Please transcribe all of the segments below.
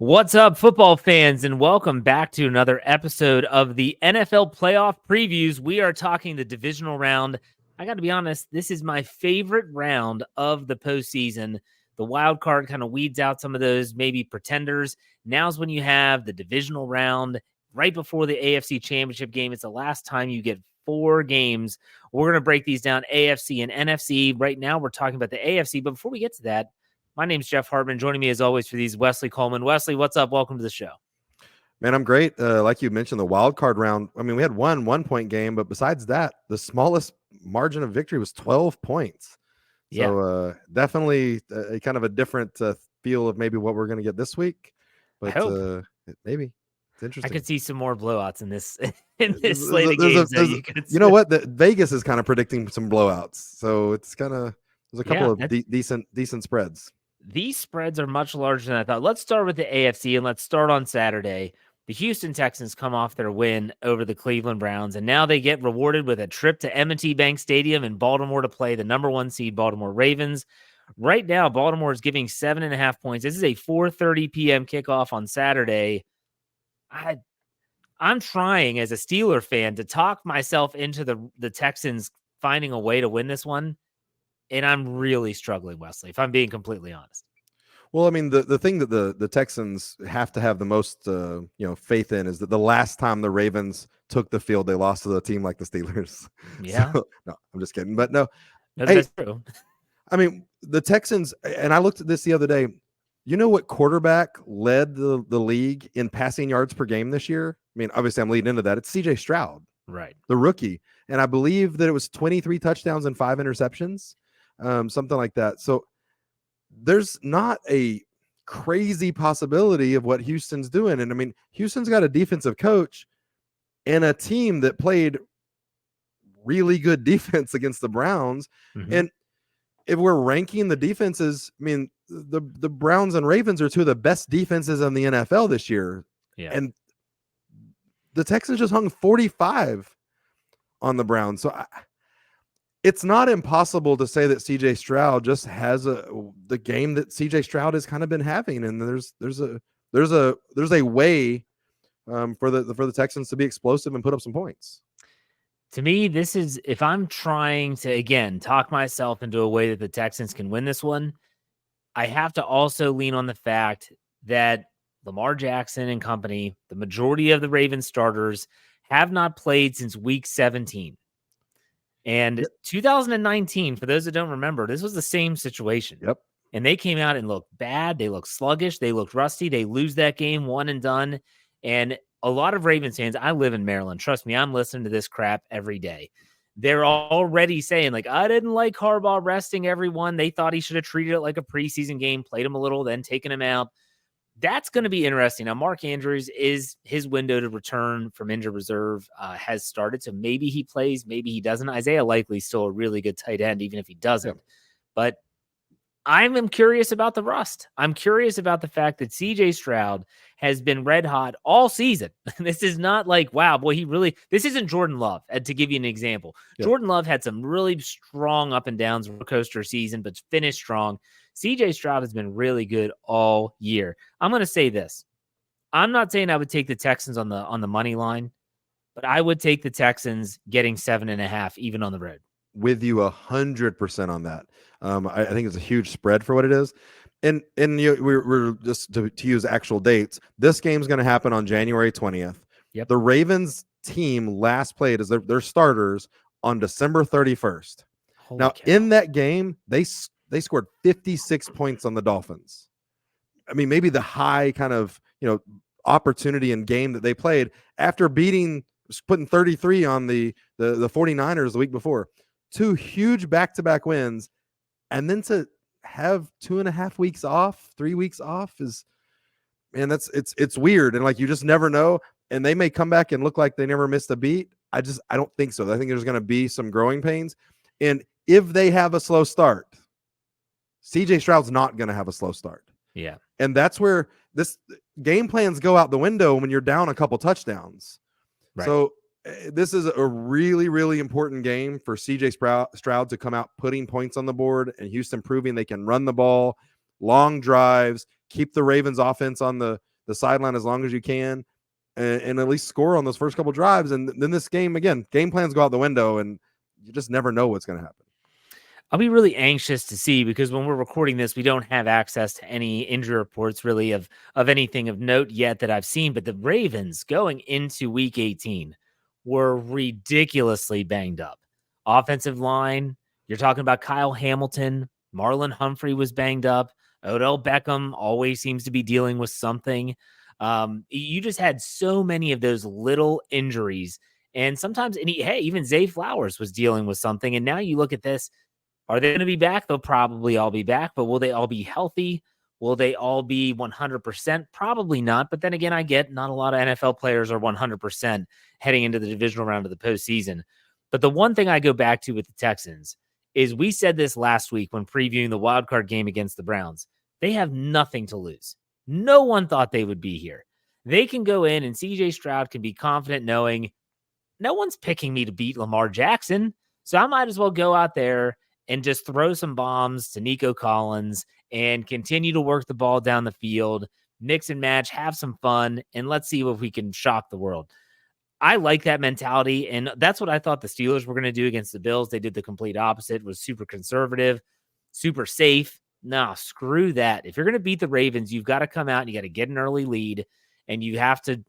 What's up, football fans, and welcome back to another episode of the NFL Playoff Previews. We are talking the divisional round. I got to be honest, this is my favorite round of the postseason. The wild card kind of weeds out some of those maybe pretenders. Now's when you have the divisional round right before the AFC Championship game. It's the last time you get 4 games. We're going to break these down, AFC and NFC. Right now, we're talking about the AFC, but before we get to that, my name's Jeff Hartman. Joining me as always for these, Wesley Coleman. Wesley, what's up? Welcome to the show. Man, I'm great. Like you mentioned, the wild card round. I mean, we had one 1-point game, but besides that, the smallest margin of victory was 12 points. So definitely a kind of a different feel of maybe what we're going to get this week. But maybe it's interesting. I could see some more blowouts in this slate of games. You know what? Vegas is kind of predicting some blowouts. So it's kind of there's a couple of decent spreads. These spreads are much larger than I thought. Let's start with the AFC, and let's start on Saturday. The Houston Texans come off their win over the Cleveland Browns, and now they get rewarded with a trip to M&T Bank Stadium in Baltimore to play the number 1 seed Baltimore Ravens. Right now, Baltimore is giving 7.5 points. This is a 4:30 p.m. kickoff on Saturday. I'm trying as a Steeler fan to talk myself into the Texans finding a way to win this one. And I'm really struggling, Wesley, if I'm being completely honest. Well, I mean, the thing that the Texans have to have the most faith in is that the last time the Ravens took the field, they lost to a team like the Steelers. Yeah. So, no, I'm just kidding. But no, that's true. I mean, the Texans, and I looked at this the other day. You know what quarterback led the league in passing yards per game this year? I mean, obviously, I'm leading into that. It's C.J. Stroud, right? The rookie, and I believe that it was 23 touchdowns and 5 interceptions. Something like that. So there's not a crazy possibility of what Houston's doing. And I mean, Houston's got a defensive coach and a team that played really good defense against the Browns. Mm-hmm. And if we're ranking the defenses, I mean, the Browns and Ravens are 2 of the best defenses in the NFL this year. Yeah. And the Texans just hung 45 on the Browns. So it's not impossible to say that CJ Stroud just has the game that CJ Stroud has kind of been having, and there's a way for the Texans to be explosive and put up some points. To me, this is, if I'm trying to again talk myself into a way that the Texans can win this one, I have to also lean on the fact that Lamar Jackson and company, the majority of the Ravens starters, have not played since week 17. And 2019, for those that don't remember, this was the same situation. Yep. And they came out and looked bad. They looked sluggish. They looked rusty. They lose that game, one and done. And a lot of Ravens fans, I live in Maryland. Trust me, I'm listening to this crap every day. They're already saying, like, I didn't like Harbaugh resting everyone. They thought he should have treated it like a preseason game, played him a little, then taken him out. That's going to be interesting. Now, Mark Andrews, is his window to return from injured reserve has started. So maybe he plays, maybe he doesn't. Isaiah Likely is still a really good tight end, even if he doesn't. Yeah. But I'm curious about the rust. I'm curious about the fact that CJ Stroud has been red hot all season. This is not like, wow, boy, this isn't Jordan Love, to give you an example. Yeah. Jordan Love had some really strong up and downs roller coaster season, but finished strong. CJ Stroud has been really good all year. I'm going to say this. I'm not saying I would take the Texans on the money line, but I would take the Texans getting 7.5 even on the road. With you 100% on that. I think it's a huge spread for what it is. And we're just to use actual dates. This game's going to happen on January 20th. Yep. The Ravens team last played as their starters on December 31st. Holy cow. In that game, they scored 56 points on the Dolphins. I mean, maybe the high kind of, opportunity and game that they played after putting 33 on the 49ers the week before. 2 huge back-to-back wins. And then to have 2.5 weeks off, 3 weeks off it's weird. And like, you just never know. And they may come back and look like they never missed a beat. I don't think so. I think there's going to be some growing pains. And if they have a slow start, CJ Stroud's not going to have a slow start. Yeah. And that's where this game plans go out the window when you're down a couple touchdowns. Right. So this is a really, really important game for CJ Stroud to come out putting points on the board, and Houston proving they can run the ball, long drives, keep the Ravens offense on the the sideline as long as you can and at least score on those first couple drives. And then this game, again, game plans go out the window and you just never know what's going to happen. I'll be really anxious to see, because when we're recording this, we don't have access to any injury reports really of anything of note yet that I've seen. But the Ravens going into week 18 were ridiculously banged up. Offensive line, you're talking about Kyle Hamilton, Marlon Humphrey was banged up. Odell Beckham always seems to be dealing with something. You just had so many of those little injuries. And sometimes, even Zay Flowers was dealing with something. And now you look at this. Are they going to be back? They'll probably all be back, but will they all be healthy? Will they all be 100%? Probably not. But then again, I get not a lot of NFL players are 100% heading into the divisional round of the postseason. But the one thing I go back to with the Texans is we said this last week when previewing the wild card game against the Browns. They have nothing to lose. No one thought they would be here. They can go in and CJ Stroud can be confident knowing no one's picking me to beat Lamar Jackson. So I might as well go out there and just throw some bombs to Nico Collins and continue to work the ball down the field, mix and match, have some fun, and let's see if we can shock the world. I like that mentality, and that's what I thought the Steelers were going to do against the Bills. They did the complete opposite, was super conservative, super safe. No, screw that. If you're going to beat the Ravens, you've got to come out and you got to get an early lead, and you have to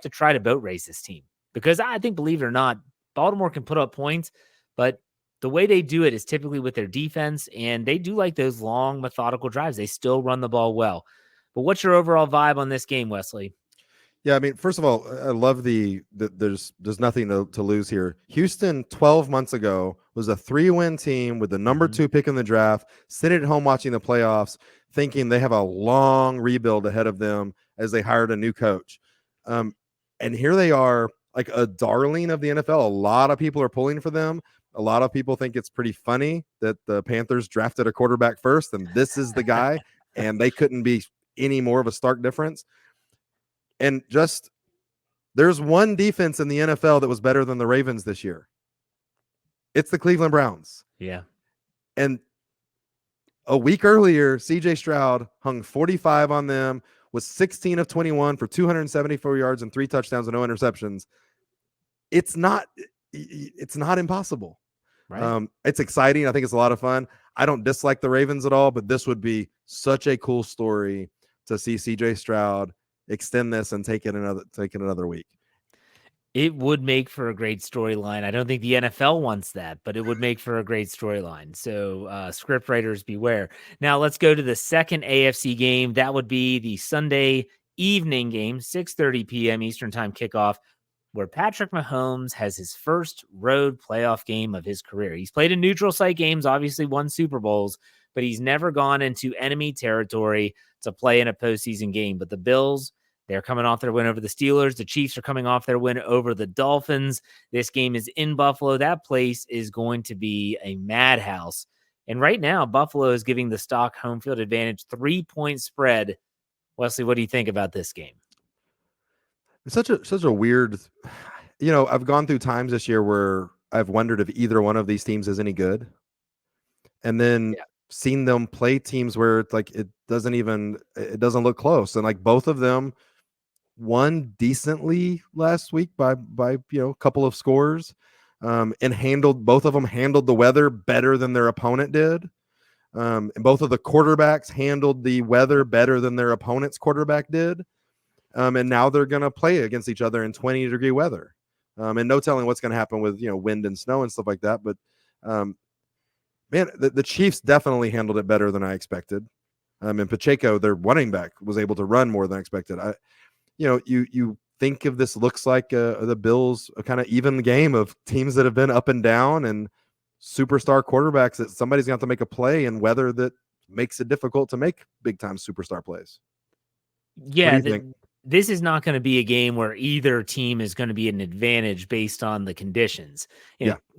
try to boat race this team. Because I think, believe it or not, Baltimore can put up points, but the way they do it is typically with their defense, and they do like those long, methodical drives. They still run the ball well. But what's your overall vibe on this game, Wesley? Yeah, I mean, first of all, I love there's nothing to lose here. Houston 12 months ago was a 3-win team with the number 2 pick in the draft, sitting at home watching the playoffs, thinking they have a long rebuild ahead of them as they hired a new coach. And here they are, like a darling of the NFL. A lot of people are pulling for them. A lot of people think it's pretty funny that the Panthers drafted a quarterback first, and this is the guy, and they couldn't be any more of a stark difference. And just there's one defense in the NFL that was better than the Ravens this year. It's the Cleveland Browns. Yeah. And a week earlier, CJ Stroud hung 45 on them, was 16 of 21 for 274 yards and 3 touchdowns and no interceptions. It's not impossible. Right. It's exciting. I think it's a lot of fun. I don't dislike the Ravens at all, but this would be such a cool story to see CJ Stroud extend this and take it another week. It would make for a great storyline. I don't think the NFL wants that, but it would make for a great storyline. So script writers beware. Now let's go to the second AFC game. That would be the Sunday evening game, 6:30 p.m. Eastern time kickoff, where Patrick Mahomes has his first road playoff game of his career. He's played in neutral site games, obviously won Super Bowls, but he's never gone into enemy territory to play in a postseason game. But the Bills, they're coming off their win over the Steelers. The Chiefs are coming off their win over the Dolphins. This game is in Buffalo. That place is going to be a madhouse. And right now, Buffalo is giving the stock home field advantage, 3-point spread. Wesley, what do you think about this game? It's such a weird, I've gone through times this year where I've wondered if either one of these teams is any good. And then seen them play teams where it's like it doesn't look close. And like both of them won decently last week by a couple of scores. And both of them handled the weather better than their opponent did. And both of the quarterbacks handled the weather better than their opponent's quarterback did. And now they're going to play against each other in 20-degree weather. And no telling what's going to happen with, wind and snow and stuff like that. But, man, the Chiefs definitely handled it better than I expected. And Pacheco, their running back, was able to run more than expected. You think of this looks like the Bills, a kind of even game of teams that have been up and down and superstar quarterbacks that somebody's going to have to make a play in weather that makes it difficult to make big-time superstar plays. Yeah, this is not going to be a game where either team is going to be an advantage based on the conditions.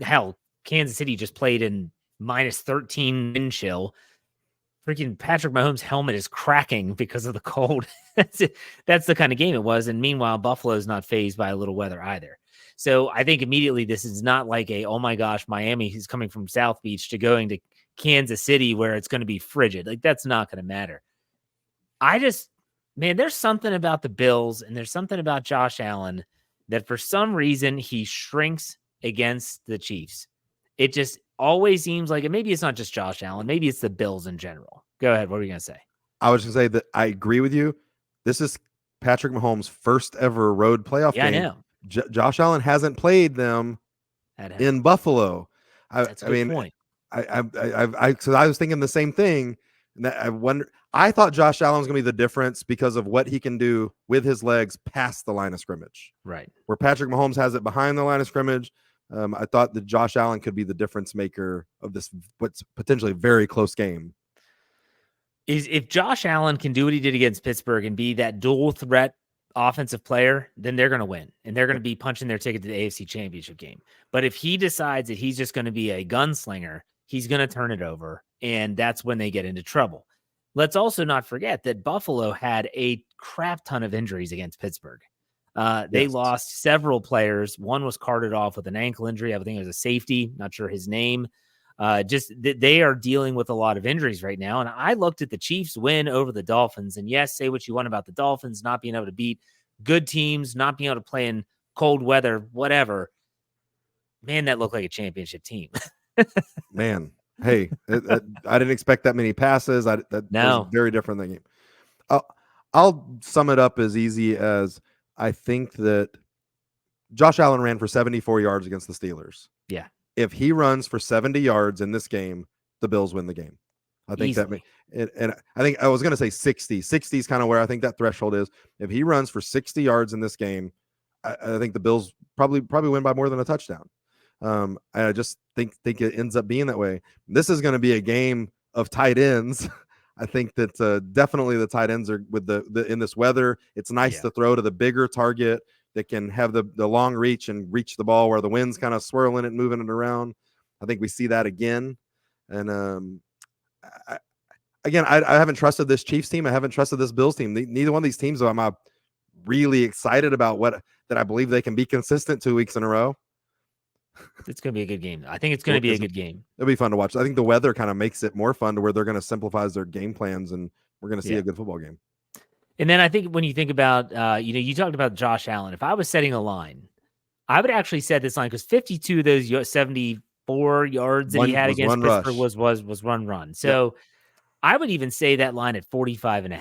Hell, Kansas City just played in -13 wind chill. Freaking Patrick Mahomes' helmet is cracking because of the cold. That's the kind of game it was. And meanwhile, Buffalo's not fazed by a little weather either. So I think immediately this is not like oh my gosh, Miami is coming from South Beach to going to Kansas City where it's going to be frigid. Like that's not going to matter. Man, there's something about the Bills and there's something about Josh Allen that for some reason he shrinks against the Chiefs. It just always seems like, and maybe it's not just Josh Allen, maybe it's the Bills in general. Go ahead. What were you going to say? I was going to say that I agree with you. This is Patrick Mahomes' first ever road playoff Yeah, game. I know. Josh Allen hasn't played them in Buffalo. That's a good point. So I was thinking the same thing. And that I wonder. I thought Josh Allen was going to be the difference because of what he can do with his legs past the line of scrimmage. Right. Where Patrick Mahomes has it behind the line of scrimmage. I thought that Josh Allen could be the difference maker of this what's potentially very close game. Is if Josh Allen can do what he did against Pittsburgh and be that dual threat offensive player, then they're going to win and they're going to be punching their ticket to the AFC Championship game. But if he decides that he's just going to be a gunslinger, he's going to turn it over, and that's when they get into trouble. Let's also not forget that Buffalo had a crap ton of injuries against Pittsburgh. They lost several players. One was carted off with an ankle injury. I think it was a safety. Not sure his name. They are dealing with a lot of injuries right now. And I looked at the Chiefs win over the Dolphins. And yes, say what you want about the Dolphins not being able to beat good teams, not being able to play in cold weather, whatever. Man, that looked like a championship team. Man, hey, I didn't expect that many passes. That was very different than the game. I'll sum it up as easy as I think that Josh Allen ran for 74 yards against the Steelers. Yeah. If he runs for 70 yards in this game, the Bills win the game. I think easily. And I think I was going to say 60. 60 is kind of where I think that threshold is. If he runs for 60 yards in this game, I think the Bills probably win by more than a touchdown. I just think it ends up being that way. This is going to be a game of tight ends. I think that definitely the tight ends are with the in this weather. It's nice to throw to the bigger target that can have the long reach and reach the ball where the wind's kind of swirling it, moving it around. I think we see that again. And I haven't trusted this Chiefs team. I haven't trusted this Bills team. Neither one of these teams am I really excited about that I believe they can be consistent 2 weeks in a row. It's going to be a good game. I think it's going to be a good game. It'll be fun to watch. I think the weather kind of makes it more fun to where they're going to simplify their game plans and we're going to see a good football game. And then I think when you think about, you talked about Josh Allen. If I was setting a line, I would actually set this line because 52 of those 74 yards that he had against Pittsburgh was run. So I would even say that line at 45.5.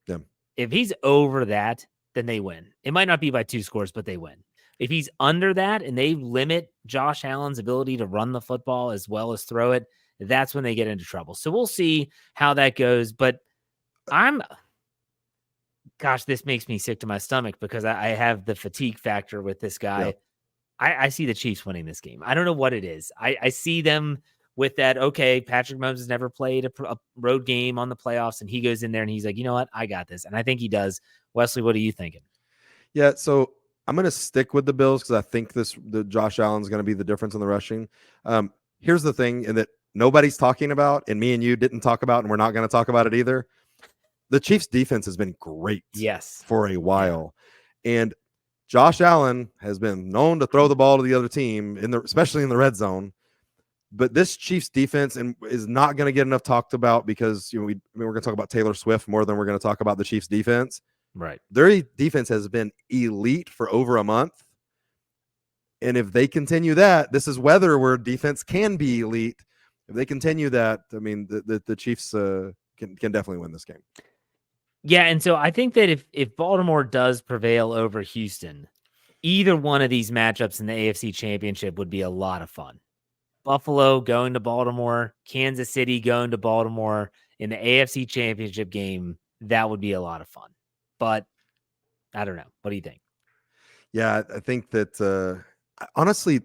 Yeah. If he's over that, then they win. It might not be by 2 scores, but they win. If he's under that and they limit Josh Allen's ability to run the football as well as throw it, that's when they get into trouble. So we'll see how that goes. But this makes me sick to my stomach because I have the fatigue factor with this guy. Yeah. I see the Chiefs winning this game. I don't know what it is. I see them with that. Okay, Patrick Mahomes has never played a road game on the playoffs, and he goes in there and he's like, you know what? I got this. And I think he does. Wesley, what are you thinking? Yeah, so I'm going to stick with the Bills because I think the Josh Allen's going to be the difference in the rushing. Here's the thing that nobody's talking about, and me and you didn't talk about, and we're not going to talk about it either. The Chiefs' defense has been great for a while. And Josh Allen has been known to throw the ball to the other team, especially in the red zone. But this Chiefs defense is not going to get enough talked about because we're going to talk about Taylor Swift more than we're going to talk about the Chiefs defense. Right. Their defense has been elite for over a month. And if they continue that, this is weather where defense can be elite. If they continue that, I mean, the Chiefs can definitely win this game. Yeah, and so I think that if Baltimore does prevail over Houston, either one of these matchups in the AFC Championship would be a lot of fun. Buffalo going to Baltimore, Kansas City going to Baltimore in the AFC Championship game, that would be a lot of fun. But I don't know. What do you think? Yeah, I think that honestly,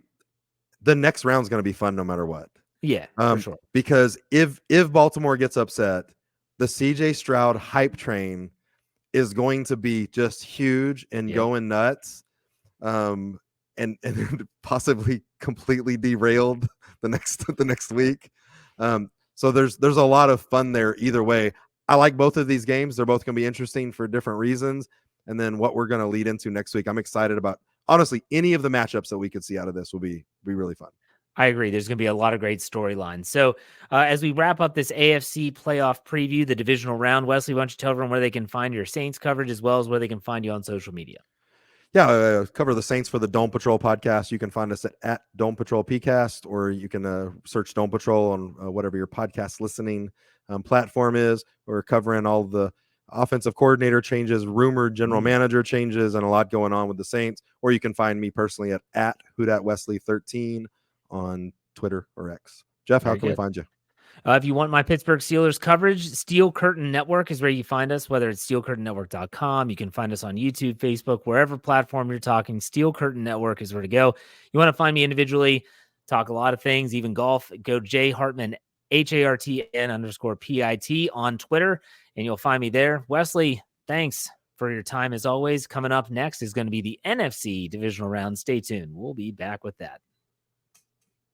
the next round is going to be fun no matter what. Yeah, for sure. Because if Baltimore gets upset, the CJ Stroud hype train is going to be just huge and going nuts, and possibly completely derailed the next week. So there's a lot of fun there either way. I like both of these games. They're both going to be interesting for different reasons. And then what we're going to lead into next week, I'm excited about. Honestly, any of the matchups that we could see out of this will be really fun. I agree. There's going to be a lot of great storylines. So as we wrap up this AFC playoff preview, the divisional round, Wesley, why don't you tell everyone where they can find your Saints coverage as well as where they can find you on social media? Yeah, cover the Saints for the Dome Patrol podcast. You can find us at Dome Patrol PCast, or you can search Dome Patrol on whatever your podcast listening platform is. We're covering all the offensive coordinator changes, rumored general manager changes, and a lot going on with the Saints. Or you can find me personally at WhoDatWesley13 on Twitter or X. Jeff, how can we find you? If you want my Pittsburgh Steelers coverage, Steel Curtain Network is where you find us, whether it's steelcurtainnetwork.com. You can find us on YouTube, Facebook, wherever platform you're talking. Steel Curtain Network is where to go. You want to find me individually, talk a lot of things, even golf, go J Hartman, HARTN_PIT on Twitter, and you'll find me there. Wesley, thanks for your time as always. Coming up next is going to be the NFC Divisional Round. Stay tuned. We'll be back with that.